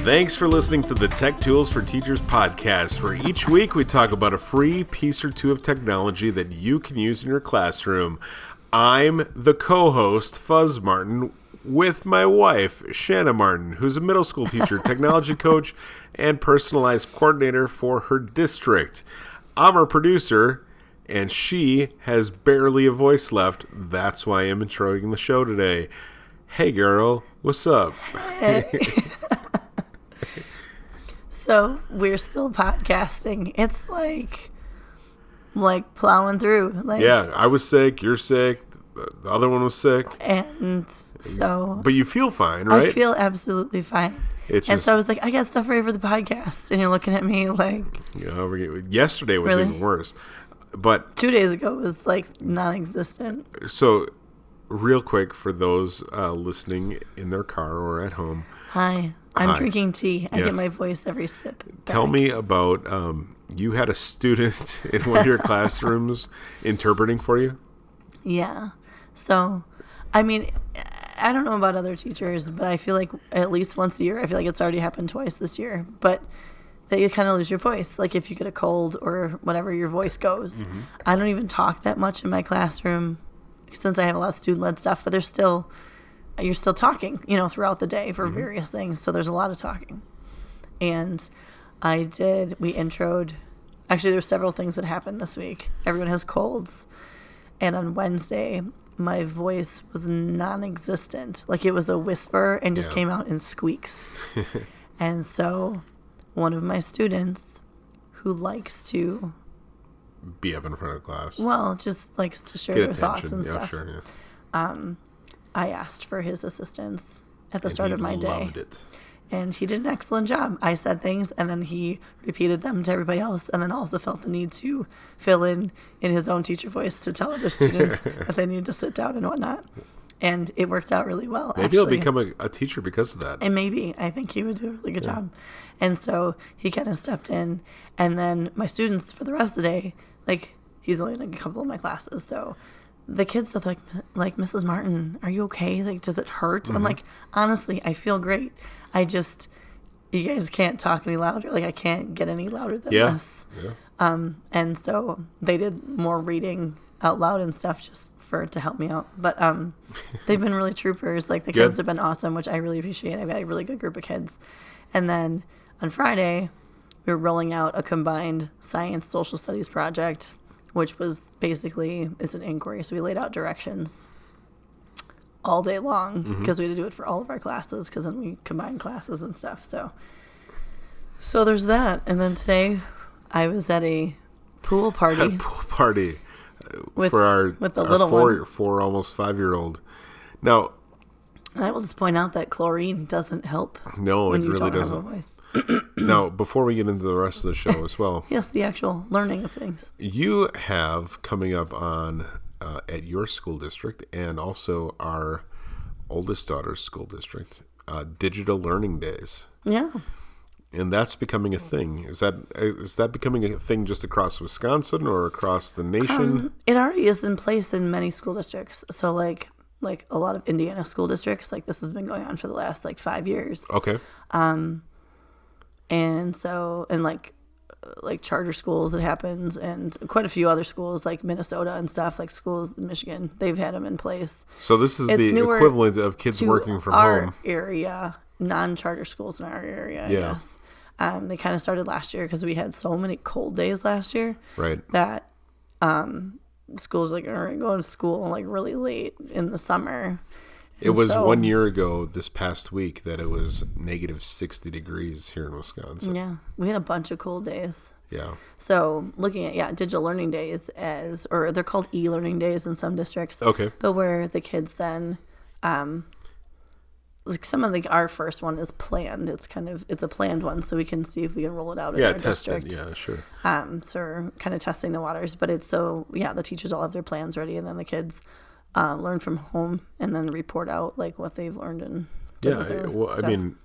Thanks for listening to the Tech Tools for Teachers podcast, where each week we talk about a free piece or two of technology that you can use in your classroom. I'm the co-host, Fuzz Martin, with my wife, Shanna Martin, who's a middle school teacher, technology coach, and personalized coordinator for her district. I'm her producer, and she has barely a voice left. That's why I'm introing the show today. Hey, girl, what's up? Hey. So we're still podcasting. It's like plowing through. Yeah, I was sick. You're sick. The other one was sick. And so... But you feel fine, right? I feel absolutely fine. And so I was like, I got stuff ready for the podcast. And you're looking at me like... Yesterday was really? Even worse. But 2 days ago was like non-existent. So, real quick, for those listening in their car or at home... Hi. I'm drinking tea. I Yes. get my voice every sip back. Tell me about, you had a student in one of your classrooms interpreting for you? Yeah. So, I mean, I don't know about other teachers, but I feel like at least once a year, I feel like it's already happened twice this year, but that you kind of lose your voice. Like if you get a cold or whatever, your voice goes. Mm-hmm. I don't even talk that much in my classroom since I have a lot of student-led stuff, but you're still talking, throughout the day for various things. So there's a lot of talking. And we introed, actually there's several things that happened this week. Everyone has colds. And on Wednesday, my voice was non-existent. Like it was a whisper and just came out in squeaks. And so one of my students who likes to be up in front of the class. Well, just likes to share their thoughts and stuff. Sure, yeah. I asked for his assistance at the start of my day. Loved it. And he did an excellent job. I said things, and then he repeated them to everybody else, and then also felt the need to fill in his own teacher voice to tell other students that they needed to sit down and whatnot. And it worked out really well, Maybe he'll become a teacher because of that. And maybe. I think he would do a really good job. And so he kind of stepped in. And then my students, for the rest of the day, he's only in a couple of my classes, so... The kids are like, Mrs. Martin, are you okay? Like, does it hurt? Mm-hmm. I'm like, honestly, I feel great. You guys can't talk any louder. Like, I can't get any louder than this. Yeah. And so they did more reading out loud and stuff just to help me out. But they've been really troopers. Like, the kids have been awesome, which I really appreciate. I've got a really good group of kids. And then on Friday, we were rolling out a combined science social studies project, which was basically, it's an inquiry. So we laid out directions all day long because we had to do it for all of our classes because then we combined classes and stuff. So there's that. And then today I was at a pool party. With the little one. Four, almost 5-year-old. Now, I will just point out that chlorine doesn't help. No, when it you really don't doesn't. Have a voice. Now, before we get into the rest of the show as well. Yes, the actual learning of things. You have coming up on at your school district and also our oldest daughter's school district, digital learning days. Yeah. And that's becoming a thing. Is that becoming a thing just across Wisconsin or across the nation? It already is in place in many school districts. So like a lot of Indiana school districts, this has been going on for the last 5 years. Okay. And so, like charter schools, it happens, and quite a few other schools like Minnesota and stuff, like schools in Michigan, they've had them in place. So this is the equivalent of kids working from our home. Area, non-charter schools in our area, I guess. They kind of started last year because we had so many cold days last year. Right. That schools are going to school really late in the summer. It was 1 year ago this past week that it was negative 60 degrees here in Wisconsin. Yeah. We had a bunch of cold days. Yeah. So looking at, digital learning days or they're called e-learning days in some districts. Okay. But where the kids then, some of our first one is planned. It's a planned one, so we can see if we can roll it out in our district. Yeah, sure. So we're kind of testing the waters, but the teachers all have their plans ready, and then the kids learn from home and then report out what they've learned and stuff. I mean,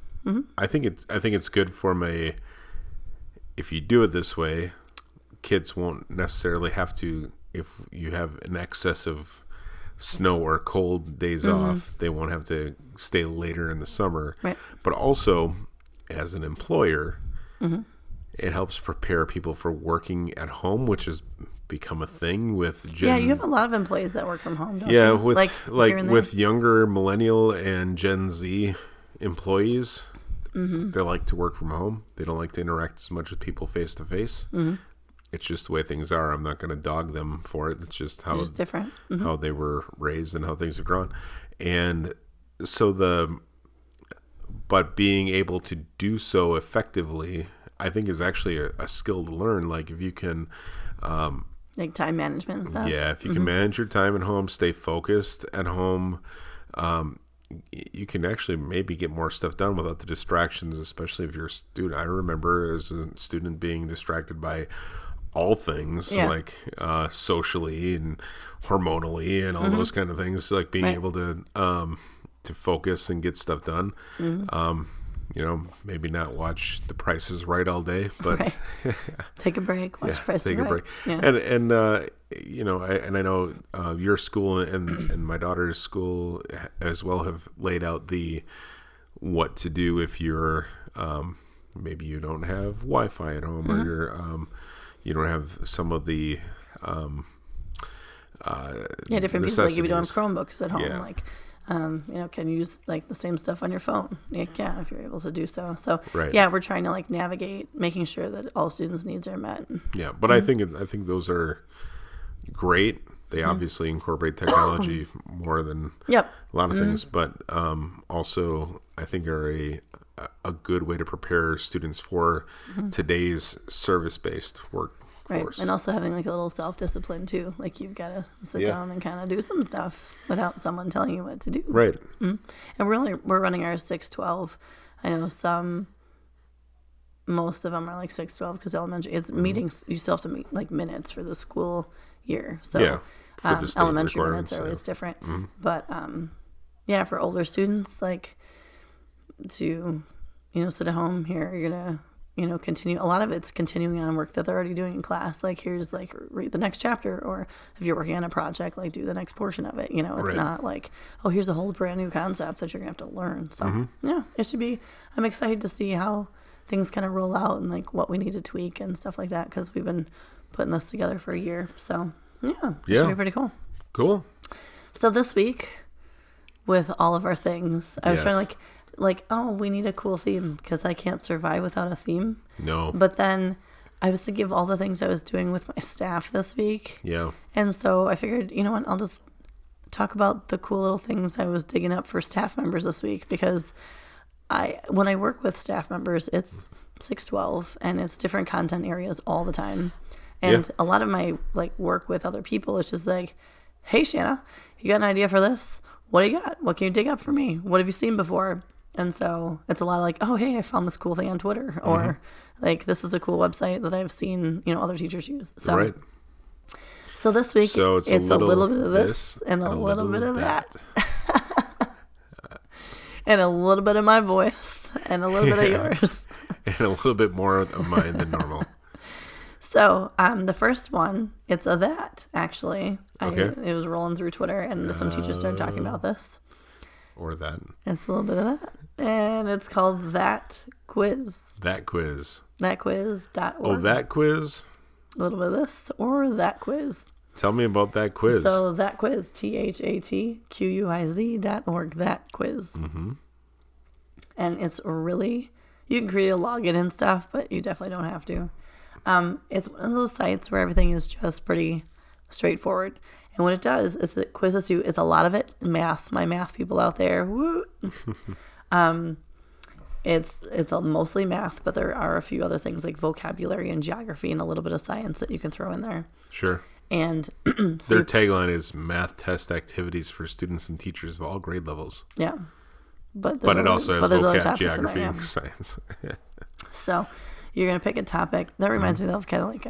I think it's good if you do it this way, kids won't necessarily have to, if you have an excess of snow or cold days off, they won't have to stay later in the summer. Right. But also, as an employer, it helps prepare people for working at home, which has become a thing with Yeah, you have a lot of employees that work from home, don't you? yeah, with like here and there. with younger millennial and Gen Z employees, they like to work from home. They don't like to interact as much with people face to face. It's just the way things are. I'm not going to dog them for it. It's just how It's just different. how they were raised and how things have grown. And so but being able to do so effectively, I think, is actually a skill to learn. Like if you can, Like time management and stuff. yeah, if you can manage your time at home, stay focused at home, you can actually maybe get more stuff done without the distractions, especially if you're a student. I remember as a student being distracted by all things, Yeah. like socially and hormonally and all those kind of things, like being Right. able to focus and get stuff done. Maybe not watch The Price is Right all day, but Right. Take a break. Watch Price is take a Right. break. Yeah. I know your school and my daughter's school as well have laid out the what to do if you're maybe you don't have Wi-Fi at home or you're you don't have some of the Different pieces. Like if you don't have necessities. Chromebooks at home, Yeah. like can you use like the same stuff on your phone? You can if you're able to do so. So Right. yeah, we're trying to like navigate making sure that all students' needs are met. Yeah, but I think those are great. They obviously incorporate technology more than Yep. a lot of things, but also I think are a good way to prepare students for today's service-based Right. workforce. And also having like a little self-discipline too. Like you've got to sit Yeah. down and kind of do some stuff without someone telling you what to do. Right. And we're running our 6-12. I know most of them are like 6-12 because elementary, it's meetings. You still have to meet like minutes for the school year. So Yeah, for the state elementary requirements, minutes are always different. But for older students, like to, sit at home here, you're going to, continue. A lot of it's continuing on work that they're already doing in class. Like here's like read the next chapter, or if you're working on a project, like do the next portion of it. It's Right. not like, oh, here's a whole brand new concept that you're gonna have to learn. So yeah, it should be. I'm excited to see how things kind of roll out and like what we need to tweak and stuff like that because we've been putting this together for a year. So yeah, it should be pretty cool. Cool. So this week, with all of our things, I was trying to Yes. oh, we need a cool theme because I can't survive without a theme. No. But then I was thinking of all the things I was doing with my staff this week. Yeah. And so I figured, you know what, I'll just talk about the cool little things I was digging up for staff members this week because when I work with staff members, it's 6-12 and it's different content areas all the time. And a lot of my work with other people is just like, hey, Shanna, you got an idea for this? What do you got? What can you dig up for me? What have you seen before? And so it's a lot of like, oh, hey, I found this cool thing on Twitter, or like, this is a cool website that I've seen, other teachers use. So, Right. So this week, So it's a little bit of this and a little bit of that, that. and a little bit of my voice, and a little bit of yours. And a little bit more of mine than normal. So the first one, it's a that, actually. Okay. It was rolling through Twitter, and some teachers started talking about this. Or that. It's a little bit of that. And it's called That Quiz. That quiz. Thatquiz.org. Oh, that quiz? A little bit of this, or That Quiz. Tell me about that quiz. So That Quiz, THATQUIZ.org, That Quiz. Mm-hmm. And it's really, you can create a login and stuff, but you definitely don't have to. It's one of those sites where everything is just pretty straightforward. And what it does is it quizzes you. It's a lot of it math. My math people out there, woo. It's mostly math, but there are a few other things like vocabulary and geography and a little bit of science that you can throw in there. Sure. And Their tagline is math test activities for students and teachers of all grade levels. yeah, but But it also has there's other vocab, topics in geography, there, and science. So you're gonna pick a topic that reminds me of kind of like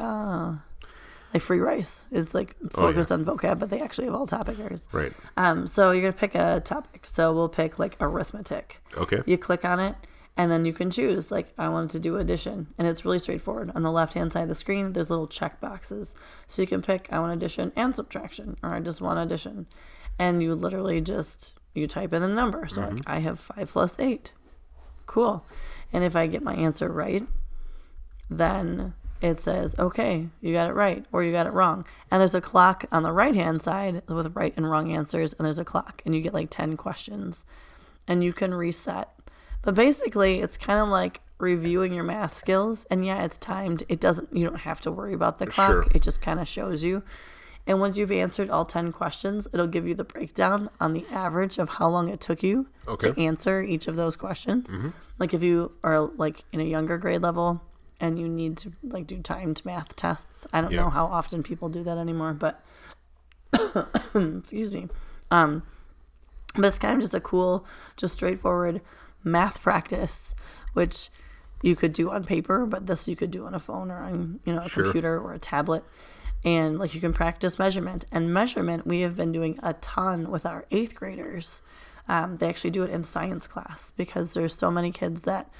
Free Rice is like focused on vocab, but they actually have all topic areas. Right. So you're gonna pick a topic. So we'll pick like arithmetic. Okay. You click on it, and then you can choose like I want to do addition, and it's really straightforward. On the left hand side of the screen, there's little check boxes, so you can pick I want addition and subtraction, or I just want addition, and you literally just you type in the number. So like I have 5 plus 8. Cool. And if I get my answer right, then it says, okay, you got it right or you got it wrong. And there's a clock on the right-hand side with right and wrong answers, and there's a clock, and you get like 10 questions, and you can reset. But basically, it's kind of like reviewing your math skills, and yeah, it's timed. You don't have to worry about the clock. Sure. It just kind of shows you. And once you've answered all 10 questions, it'll give you the breakdown on the average of how long it took you to answer each of those questions. Like if you are like in a younger grade level and you need to like do timed math tests. I don't know how often people do that anymore, but excuse me. But it's kind of just a cool, just straightforward math practice, which you could do on paper, but this you could do on a phone or on, a computer or a tablet. And like you can practice measurement. And measurement, we have been doing a ton with our 8th graders. They actually do it in science class because there's so many kids that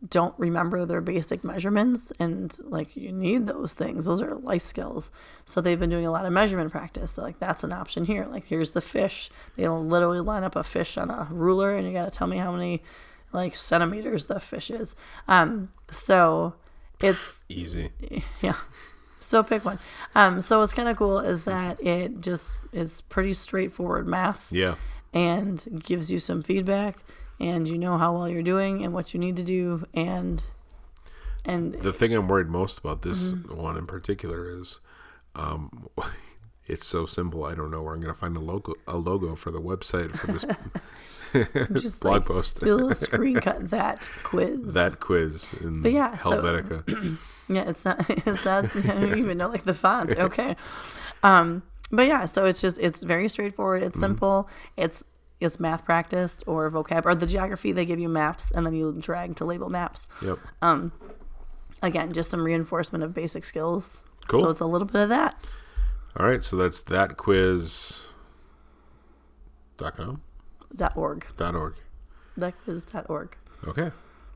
don't remember their basic measurements, and like you need those things. Those are life skills. So they've been doing a lot of measurement practice. So like that's an option here. Like here's the fish. They'll literally line up a fish on a ruler, and you got to tell me how many like centimeters the fish is. So it's easy. Yeah. So pick one. So what's kind of cool is that it just is pretty straightforward math. Yeah. And gives you some feedback, and you know how well you're doing and what you need to do. And the thing I'm worried most about this one in particular is it's so simple. I don't know where I'm going to find a logo for the website for this just blog like, post. You'll screen cut that quiz. That quiz in Helvetica. So, yeah, it's not, I don't even know like the font. Okay. But yeah, so it's very straightforward. It's simple. It's math practice or vocab or the geography. They give you maps, and then you drag to label maps. Yep. Again, just some reinforcement of basic skills. Cool. So it's a little bit of that. All right. So that's thatquiz.com? .org. .org. Thatquiz.org. Okay.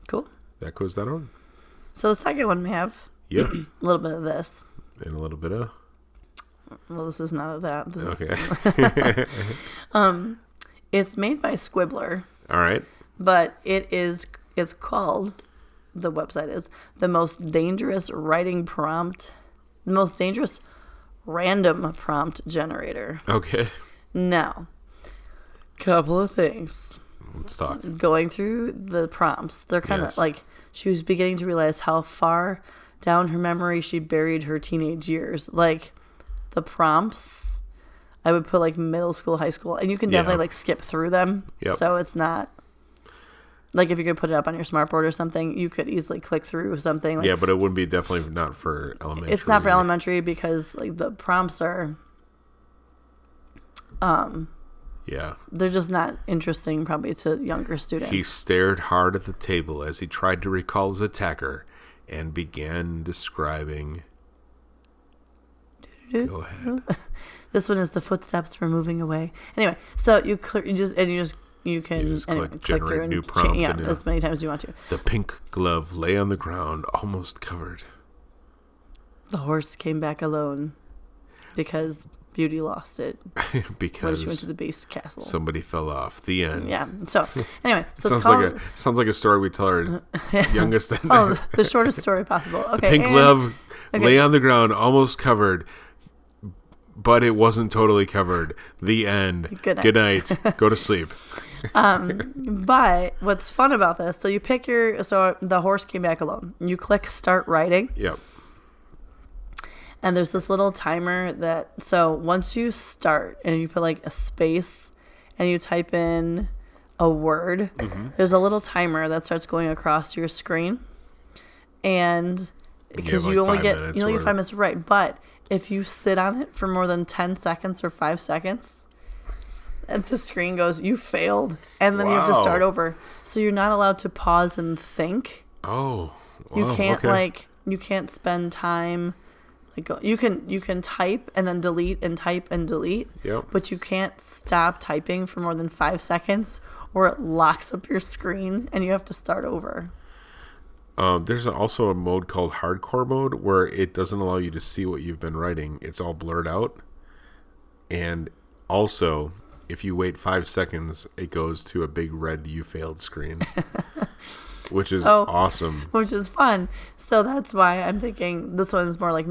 Cool. Thatquiz.org. So the second one we have Yep. a little bit of this. And a little bit of... Well, this is none of that. This Okay. It's made by Squibbler. All right. But it's called, the website is, the most dangerous random prompt generator. Okay. Now, couple of things. Let's talk. Going through the prompts, they're kind of Yes. like, she was beginning to realize how far down her memory she buried her teenage years. Like, the prompts, I would put like middle school, high school, and you can definitely like skip through them. Yep. So it's not like if you could put it up on your smartboard or something, you could easily click through something. Like, Yeah, but it wouldn't be definitely not for elementary. it's not for elementary because like the prompts are, Yeah. they're just not interesting probably to younger students. He stared hard at the table as he tried to recall his attacker and began describing... Go ahead. This one is the footsteps were moving away. Anyway, so you can click through and new prompt and, as many times as you want to. The pink glove lay on the ground, almost covered. The horse came back alone because Beauty lost it when Because she went to the base castle. somebody fell off. The end. Yeah. So anyway, so sounds it's called sounds like a story we tell our youngest. the shortest story possible. Okay. The pink glove lay on the ground, almost covered, but it wasn't totally covered. The end. Good night. Good night. Go to sleep. But what's fun about this? So you pick so the horse came back alone. You click start writing. Yep. And there's this little timer so once you start and you put like a space and you type in a word, there's a little timer that starts going across your screen. And because you only get 5 minutes, right? But if you sit on it for more than 10 seconds or 5 seconds, and the screen goes, you failed. And then you have to start over. So you're not allowed to pause and think. Oh. Wow, You can't you can't spend time. You can type and then delete and type and delete, but you can't stop typing for more than 5 seconds or it locks up your screen and you have to start over. There's also a mode called hardcore mode where it doesn't allow you to see what you've been writing. It's all blurred out. And also, if you wait 5 seconds, it goes to a big red "you failed" screen. which is So- awesome. which is fun. So that's why I'm thinking this one is more like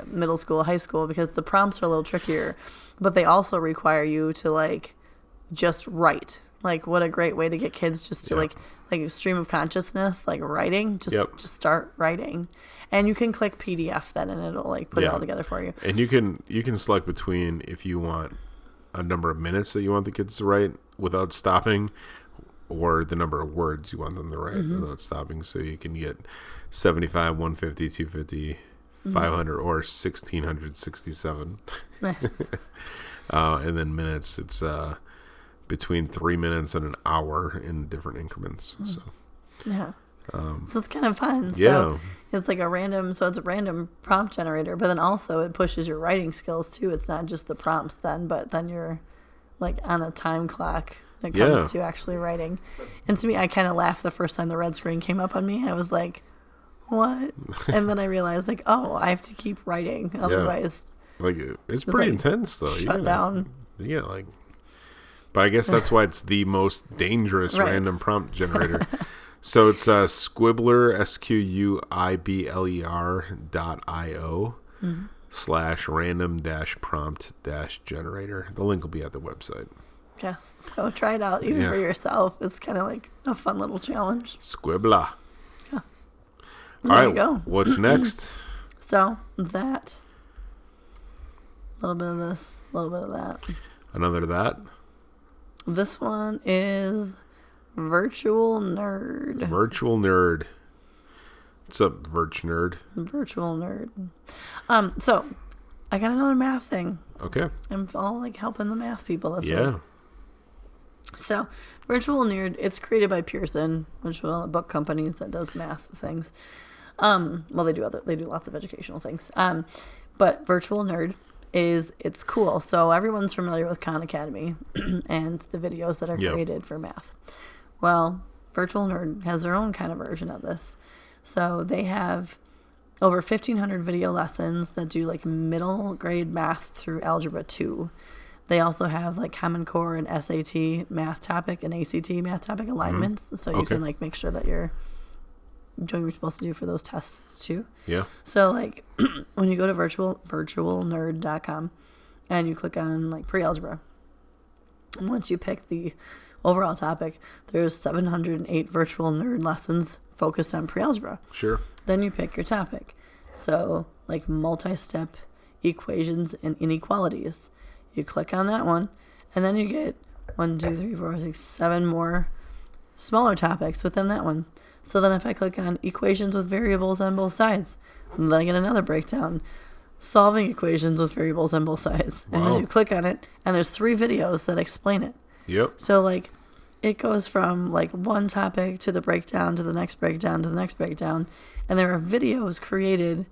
middle school, high school, because the prompts are a little trickier, but they also require you to like just write. Like, what a great way to get kids just to Yeah. like stream of consciousness, like writing. Just start writing, and you can click PDF then, and it'll like put it Yeah. all together for you. And you can select between if you want a number of minutes that you want the kids to write without stopping, or the number of words you want them to write without stopping. So you can get 75, 150, 250, 500, or 1667. Nice. And then minutes, it's between 3 minutes and an hour in different increments. So Yeah. So it's kind of fun. yeah. So it's like it's a random prompt generator, but then also it pushes your writing skills too. It's not just the prompts then, but then you're like on a time clock when it comes to actually writing. And to me, I kind of laughed the first time the red screen came up on me. I was like, what? And then I realized like, oh, I have to keep writing. Otherwise, Like it's pretty like intense though. shut down. Yeah, like. But I guess that's why it's the most dangerous Right. random prompt generator. So it's Squibbler SQUIBLER.io /random-prompt-generator. The link will be at the website. Yes. So try it out even Yeah. for yourself. It's kind of like a fun little challenge. Squibbler. Yeah. All There right. you go. What's next? So that, a little bit of this, a little bit of that. Another of that. This one is Virtual Nerd. Virtual Nerd. What's up, Virch Nerd? Virtual Nerd. So I got another math thing. Okay. I'm all like helping the math people this week. Yeah. So Virtual Nerd, it's created by Pearson, which is one of the book companies that does math things. Well, they do lots of educational things. But Virtual Nerd it's cool. So everyone's familiar with Khan Academy and the videos that are Yep. created for math. Well, Virtual Nerd has their own kind of version of this. So they have over 1,500 video lessons that do like middle grade math through Algebra 2. They also have like Common Core and SAT math topic and ACT math topic alignments. So you Okay. can like make sure that you're doing what you're supposed to do for those tests too. Yeah. So like when you go to virtualnerd.com and you click on like pre-algebra, once you pick the overall topic, there's 708 virtual nerd lessons focused on pre-algebra. Sure. Then you pick your topic. So like multi-step equations and inequalities. You click on that one and then you get 7 more smaller topics within that one. So then if I click on equations with variables on both sides, then I get another breakdown. Solving equations with variables on both sides. And Wow. then you click on it, and there's 3 videos that explain it. Yep. So, like, it goes from, like, one topic to the breakdown to the next breakdown to the next breakdown. And there are videos created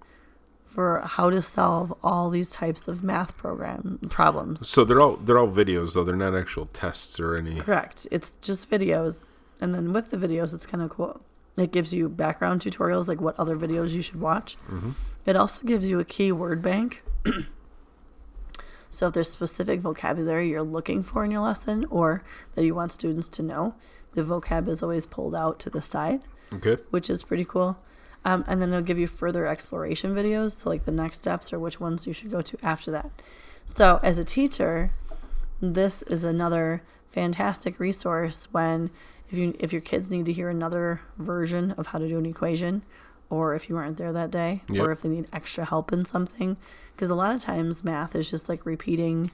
for how to solve all these types of math problems. So they're all videos though. They're not actual tests or any. Correct. It's just videos. And then with the videos, it's kind of cool. It gives you background tutorials, like what other videos you should watch. Mm-hmm. It also gives you a keyword bank. So if there's specific vocabulary you're looking for in your lesson or that you want students to know, the vocab is always pulled out to the side, Okay. which is pretty cool. And then it'll give you further exploration videos, so like the next steps or which ones you should go to after that. So as a teacher, this is another fantastic resource when if your kids need to hear another version of how to do an equation, or if you weren't there that day, Yep. or if they need extra help in something, because a lot of times math is just like repeating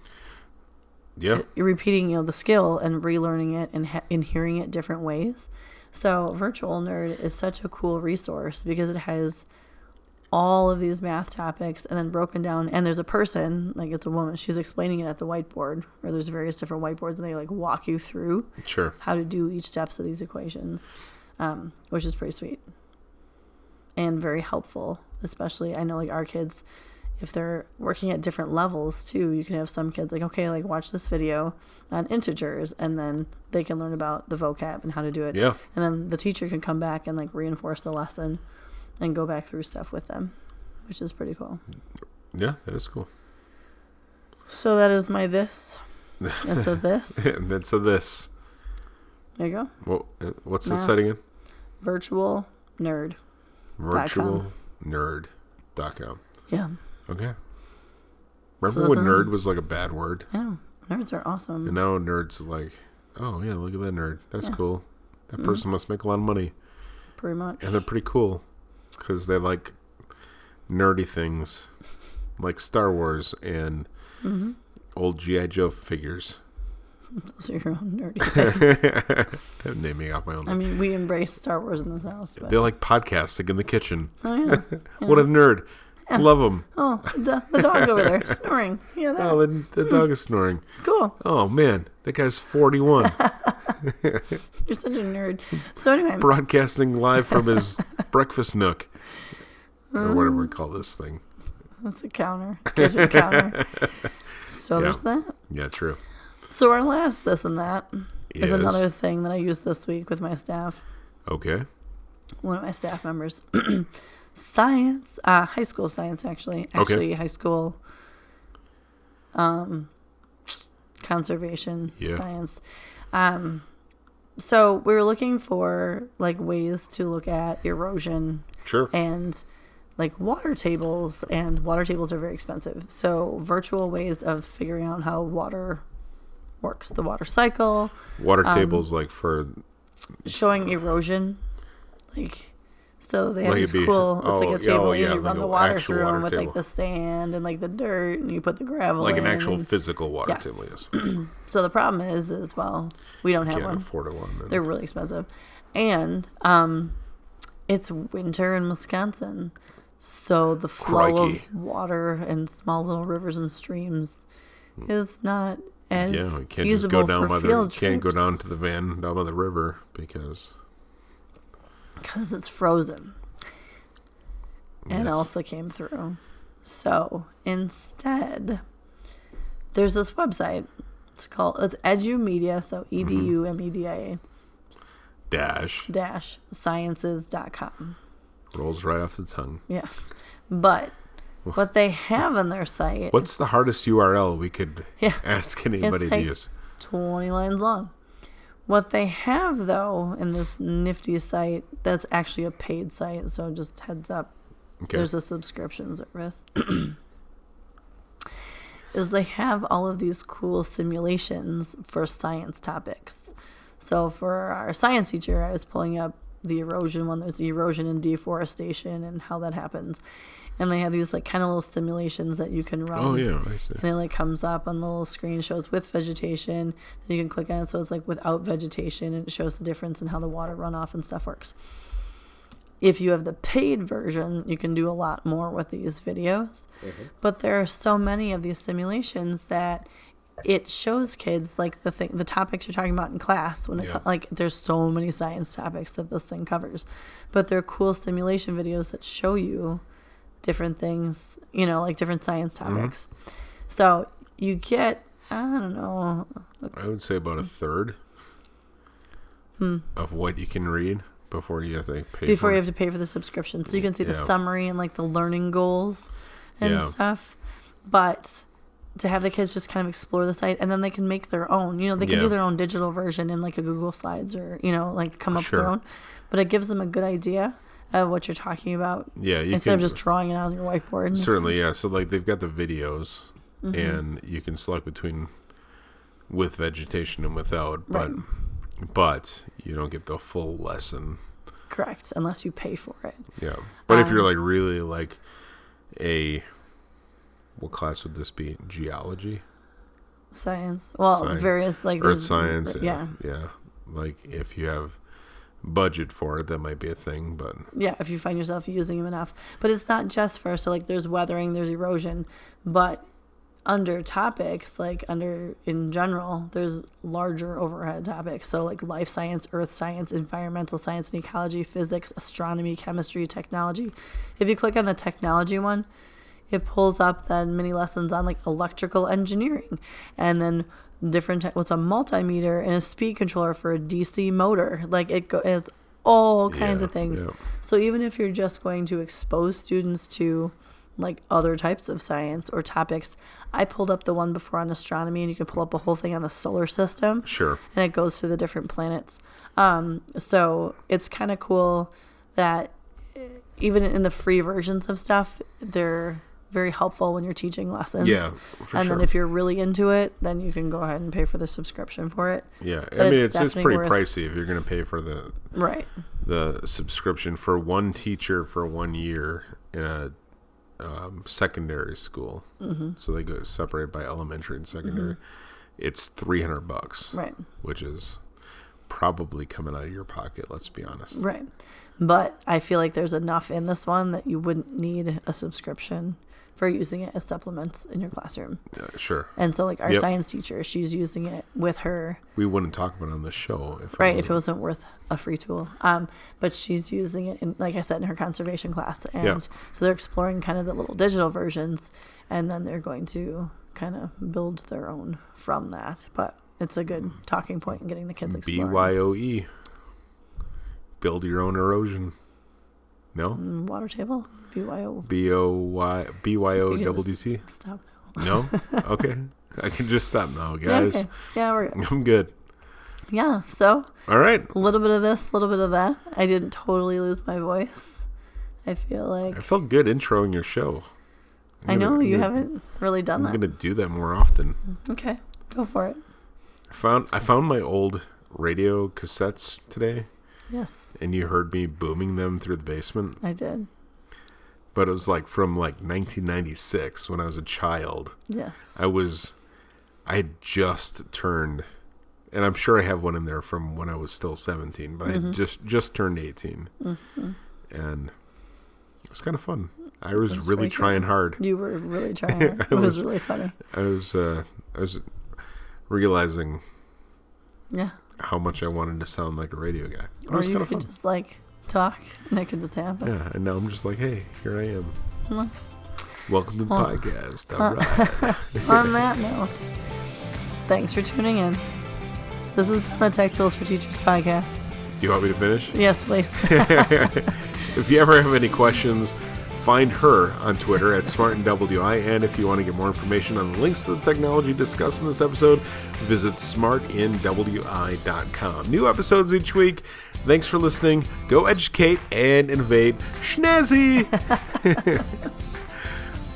Yeah. the skill and relearning it and hearing it different ways. So Virtual Nerd is such a cool resource because it has all of these math topics and then broken down, and there's a person, like it's a woman, she's explaining it at the whiteboard, or there's various different whiteboards, and they like walk you through Sure. how to do each steps of these equations, which is pretty sweet and very helpful. Especially, I know like our kids, if they're working at different levels too, you can have some kids like, okay, like watch this video on integers, and then they can learn about the vocab and how to do it. Yeah. And then the teacher can come back and like reinforce the lesson and go back through stuff with them, which is pretty cool. Yeah, that is cool. So that is my this. That's a this. And that's a this. There you go. Well, what's the Math. site again? virtualnerd.com. Virtualnerd.com. Yeah. Okay. So Remember when listen- nerd was like a bad word? I know. Nerds are awesome. And now nerd's like, oh yeah, look at that nerd. That's cool. That person must make a lot of money. Pretty much. And they're pretty cool. Because they like nerdy things. Like Star Wars and old G.I. Joe figures. Those are your own nerdy things. I'm naming off my own. I mean, we embrace Star Wars in this house. But... They like podcasting in the kitchen. Oh, yeah. What a nerd. Love them. Oh, the dog over there snoring. Yeah, that. Oh, the dog is snoring. Cool. Oh, man. That guy's 41. You're such a nerd. So anyway. Broadcasting live from his breakfast nook. Or whatever we call this thing. That's a counter. Kitchen counter. So there's that. Yeah, true. So our last this and that is Yes. another thing that I used this week with my staff. Okay. One of my staff members. Science. High school science, actually. Actually, high school conservation science. So we were looking for like ways to look at erosion Sure. and like water tables, and water tables are very expensive. So virtual ways of figuring out how water works, the water cycle, Water tables like for... showing erosion, like, so they have Like this it'd be- cool, it's like a table, and you like run the an water actual through water them with table. like the sand and like the dirt, and you put the gravel Like in. an actual and- physical water Yes. table, yes. So the problem is well, we don't have Can't one. afford a one. Then. They're really expensive. And it's winter in Wisconsin. So the flow Crikey. of water and small little rivers and streams is not as Yeah, you can't just feasible go down for by the... field Can't go trips down to the van down by the river because... because it's frozen. And Yes. also came through. So instead, there's this website. It's EduMedia, so EduMedia Dash. sciences.com. Rolls right off the tongue. Yeah. But what they have on their site, What's the hardest URL we could Yeah. ask anybody It's to like- use? 20 lines long. What they have, though, in this nifty site, that's actually a paid site, so just heads up, Okay. there's a subscription service, is they have all of these cool simulations for science topics. So for our science teacher, I was pulling up the erosion one. There's the erosion and deforestation and how that happens. And they have these like kind of little simulations that you can run. Oh, yeah, I see. And it like comes up on the little screen, shows with vegetation. Then you can click on it, so it's like without vegetation, and it shows the difference in how the water runoff and stuff works. If you have the paid version, you can do a lot more with these videos. But there are so many of these simulations that it shows kids like the topics you're talking about in class. When Yeah. like there's so many science topics that this thing covers, but they're cool simulation videos that show you different things, like different science topics. So you get, I don't know, I would say about a third of what you can read before you have to pay before for you it. have to pay for the subscription. So you can see the Yeah. summary and like the learning goals and Yeah. stuff. But to have the kids just kind of explore the site, and then they can make their own. They can Yeah. do their own digital version in like a Google Slides, or like come up with their Sure. own. But it gives them a good idea of what you're talking about Yeah, you instead can of just drawing it on your whiteboard. And certainly, yeah. So like they've got the videos, Mm-hmm. and you can select between with vegetation and without, Right. but you don't get the full lesson. Correct, unless you pay for it. Yeah, but if you're like really like what class would this be? Geology, Science. Well, Science. various like Earth there's- science? Yeah. yeah. Like if you have budget for it, that might be a thing. But Yeah, if you find yourself using them enough. But it's not just for, so like there's weathering, there's erosion, but under topics, like under in general, there's larger overhead topics. So like life science, earth science, environmental science and ecology, physics, astronomy, chemistry, technology. If you click on the technology one, it pulls up then mini lessons on like electrical engineering, and then different what's a multimeter and a speed controller for a DC motor. Like it is all kinds of things. yeah. So even if you're just going to expose students to like other types of science or topics, I pulled up the one before on astronomy, and you can pull up a whole thing on the solar system, Sure. and it goes through the different planets. So it's kind of cool that even in the free versions of stuff, they're very helpful when you're teaching lessons. Yeah, for and sure. then if you're really into it, then you can go ahead and pay for the subscription for it. Yeah, But I mean, it's it's definitely pretty worth- pricey if you're going to pay for the Right. subscription for one teacher for 1 year in a secondary school. Mm-hmm. So they go separated by elementary and secondary. It's $300, Right. which is probably coming out of your pocket. Let's be honest. Right. But I feel like there's enough in this one that you wouldn't need a subscription for using it as supplements in your classroom. Sure. And so like our Yep. science teacher, she's using it with her. We wouldn't talk about it on the show if If it wasn't worth a free tool. But she's using it in, like I said, in her conservation class. And Yeah. so they're exploring kind of the little digital versions, and then they're going to kind of build their own from that. But it's a good talking point in getting the kids exploring. BYOE. Build your own erosion. No? Water table? BYO. BYOWC? Stop. No? Okay. I can just stop now, guys. Yeah, okay. Yeah, we're good. I'm good. Yeah, so All right. a little bit of this, a little bit of that. I didn't totally lose my voice. I feel like I felt good introing your show. I know you haven't really done I'm that. going to do that more often. Okay, go for it. I found my old radio cassettes today, Yes, and you heard me booming them through the basement. I did. But it was like from like 1996 when I was a child. Yes. I had just turned, and I'm sure I have one in there from when I was still 17, but I had just turned 18. And it was kind of fun. I was really pretty trying hard. You were really trying. It was really funny. I was realizing Yeah. how much I wanted to sound like a radio guy. But it Or was you kind of could fun. just like talk and it could just happen. Yeah, and now I'm just like, hey, here I am. Nice. Welcome to the Well, podcast. All right. On that note, thanks for tuning in. This has been the Tech Tools for Teachers podcast. Do you want me to finish? Yes, please. If you ever have any questions, find her on Twitter at SmartinWI. And if you want to get more information on the links to the technology discussed in this episode, visit smartinwi.com. New episodes each week. Thanks for listening. Go educate and innovate. Schnazzy!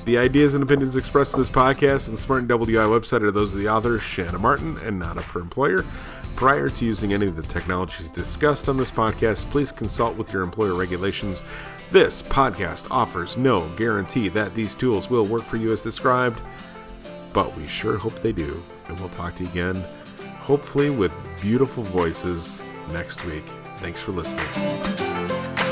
The ideas and opinions expressed in this podcast and the Smart and WI website are those of the author, Shanna Martin, and not of her employer. Prior to using any of the technologies discussed on this podcast, please consult with your employer regulations. This podcast offers no guarantee that these tools will work for you as described, but we sure hope they do. And we'll talk to you again, hopefully with beautiful voices next week. Thanks for listening.